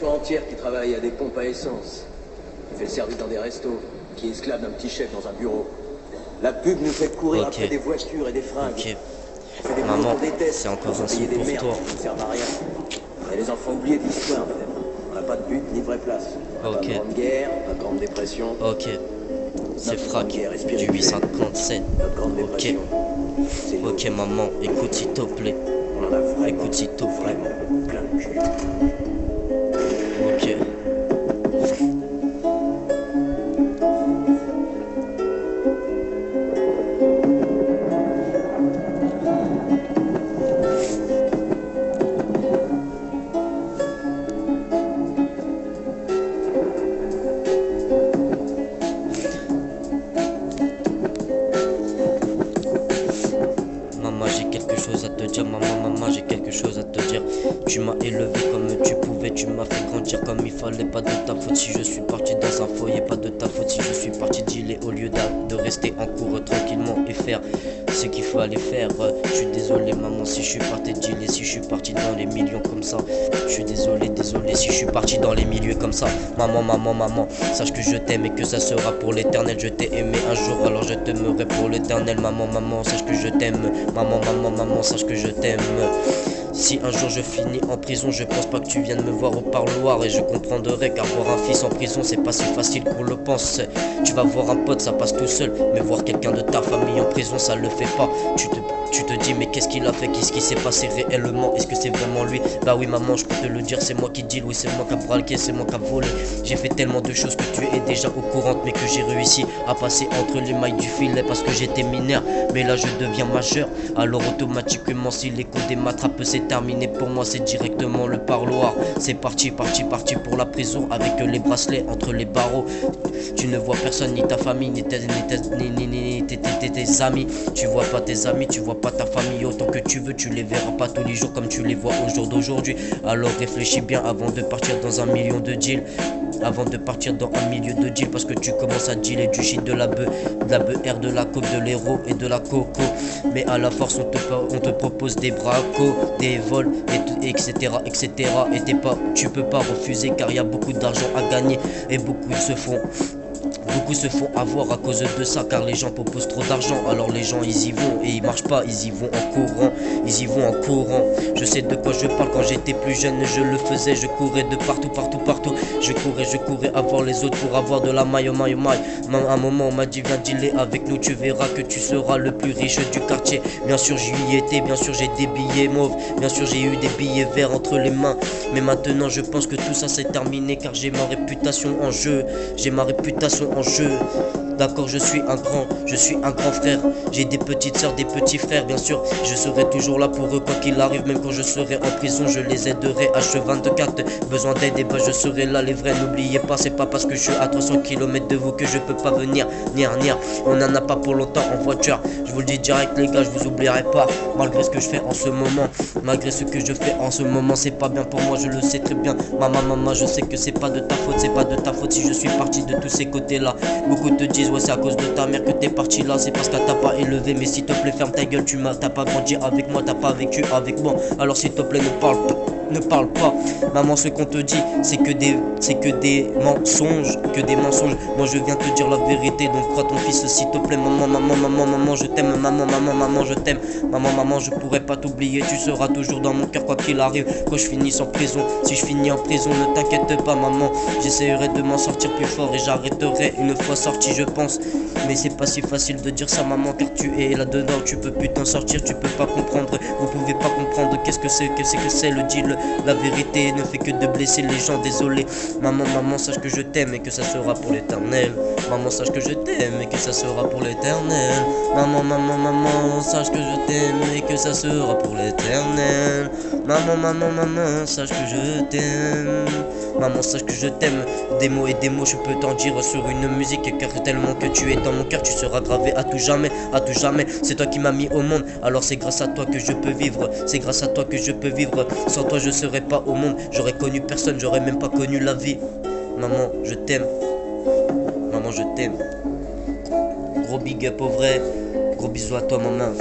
entière qui travaille à des pompes à essence, qui fait le service dans des restos, qui est esclave d'un petit chef dans un bureau. La pub nous fait courir après des voitures et des fringues. Ok. Maman, c'est encore un son pour toi. Qui ne servent à rien. On est les enfants oubliés de l'histoire, peut-être. On n'a pas de but ni vraie place. Ok. Pas de grande guerre, pas de grande dépression. Ok. C'est Frac du 857. Ok. Ok maman, écoute s'il te plaît. Écoute s'il te plaît. Ok. Maman, j'ai quelque chose à te dire, maman, j'ai quelque chose à te dire. Tu m'as élevé comme tu pouvais, tu m'as fait grandir comme il fallait. Pas de ta faute si je suis parti dans un foyer, pas de ta faute si je suis parti dealer au lieu de rester en cours tranquillement et faire ce qu'il fallait faire. Je suis désolé maman si je suis parti dealer, si je suis parti dans les millions comme ça. Je suis désolé si je suis parti dans les milieux comme ça. Maman, sache que je t'aime et que ça sera pour l'éternel. Je t'ai aimé un jour, alors je t'aimerai pour l'éternel. Maman, sache que je t'aime. Maman, sache que je t'aime. Si un jour je finis en prison, je pense pas que tu viennes me voir au parloir. Et je comprendrai car voir un fils en prison c'est pas si facile qu'on le pense. Tu vas voir un pote, ça passe tout seul. Mais voir quelqu'un de ta famille en prison, ça le fait pas. Tu te dis mais qu'est-ce qu'il a fait, qu'est-ce qui s'est passé réellement, est-ce que c'est vraiment lui? Bah oui maman, je peux te le dire, c'est moi qui deal, oui c'est moi qui a braqué, c'est moi qui a volé. J'ai fait tellement de choses que tu es déjà au courant, mais que j'ai réussi à passer entre les mailles du filet parce que j'étais mineur. Mais là je deviens majeur, alors automatiquement si les coups des matrappes c'est terminé pour moi, c'est directement le parloir. C'est parti pour la prison avec les bracelets entre les barreaux. Tu ne vois personne, ni ta famille, ni tes amis. Tu vois pas tes amis, tu vois pas ta famille autant que tu veux. Tu les verras pas tous les jours comme tu les vois au jour d'aujourd'hui. Alors réfléchis bien avant de partir dans un million de deals. Avant de partir dans un milieu de deal, parce que tu commences à dealer du shit, de la BR, de la coke, de l'héros et de la coco. Mais à la force on te propose des bracos, des vols, etc. Et tu peux pas refuser car il y a beaucoup d'argent à gagner. Et beaucoup se font avoir à cause de ça, car les gens proposent trop d'argent. Alors les gens ils y vont et ils marchent pas, ils y vont en courant. Je sais de quoi je parle, quand j'étais plus jeune je le faisais. Je courais de partout. Je courais avant les autres pour avoir de la maille. À un moment on m'a dit viens dealer avec nous, tu verras que tu seras le plus riche du quartier. Bien sûr j'y étais, bien sûr j'ai des billets mauves, bien sûr j'ai eu des billets verts entre les mains. Mais maintenant je pense que tout ça c'est terminé, car j'ai ma réputation en jeu. D'accord, je suis un grand frère. J'ai des petites soeurs, des petits frères. Bien sûr, je serai toujours là pour eux quoi qu'il arrive. Même quand je serai en prison, je les aiderai. H24, besoin d'aide, et bah je serai là. Les vrais, n'oubliez pas, c'est pas parce que je suis à 300 km de vous que je peux pas venir. On en a pas pour longtemps en voiture. Je vous le dis direct les gars, je vous oublierai pas. Malgré ce que je fais en ce moment, c'est pas bien pour moi, je le sais très bien. Maman, je sais que c'est pas de ta faute si je suis parti de tous ces côtés-là. Beaucoup te disent ouais c'est à cause de ta mère que t'es parti là, c'est parce qu'elle t'a pas élevé. Mais s'il te plaît ferme ta gueule, t'as pas grandi avec moi, t'as pas vécu avec moi. Alors s'il te plaît ne parle pas. Maman, ce qu'on te dit c'est que des mensonges, Moi je viens te dire la vérité, donc crois ton fils s'il te plaît. Maman je t'aime, maman je t'aime. Maman je pourrais pas t'oublier, tu seras toujours dans mon cœur quoi qu'il arrive. Quand je finis en prison, si je finis en prison, ne t'inquiète pas maman, j'essaierai de m'en sortir plus fort et j'arrêterai une fois sorti je pense. Mais c'est pas si facile de dire ça maman, car tu es là dedans, tu peux plus t'en sortir, tu peux pas comprendre. Vous pouvez pas comprendre qu'est-ce que c'est le deal. La vérité ne fait que de blesser les gens, désolé. Maman, sache que je t'aime et que ça sera pour l'éternel. Maman, sache que je t'aime et que ça sera pour l'éternel. Maman, sache que je t'aime et que ça sera pour l'éternel. Maman, sache que je t'aime. Maman, sache que je t'aime. Des mots, je peux t'en dire sur une musique, car tellement que tu es dans mon cœur, tu seras gravé à tout jamais. C'est toi qui m'as mis au monde, alors c'est grâce à toi que je peux vivre. Sans toi je serais pas au monde, j'aurais connu personne, j'aurais même pas connu la vie. Maman, je t'aime. Gros big up au vrai. Gros bisous à toi maman.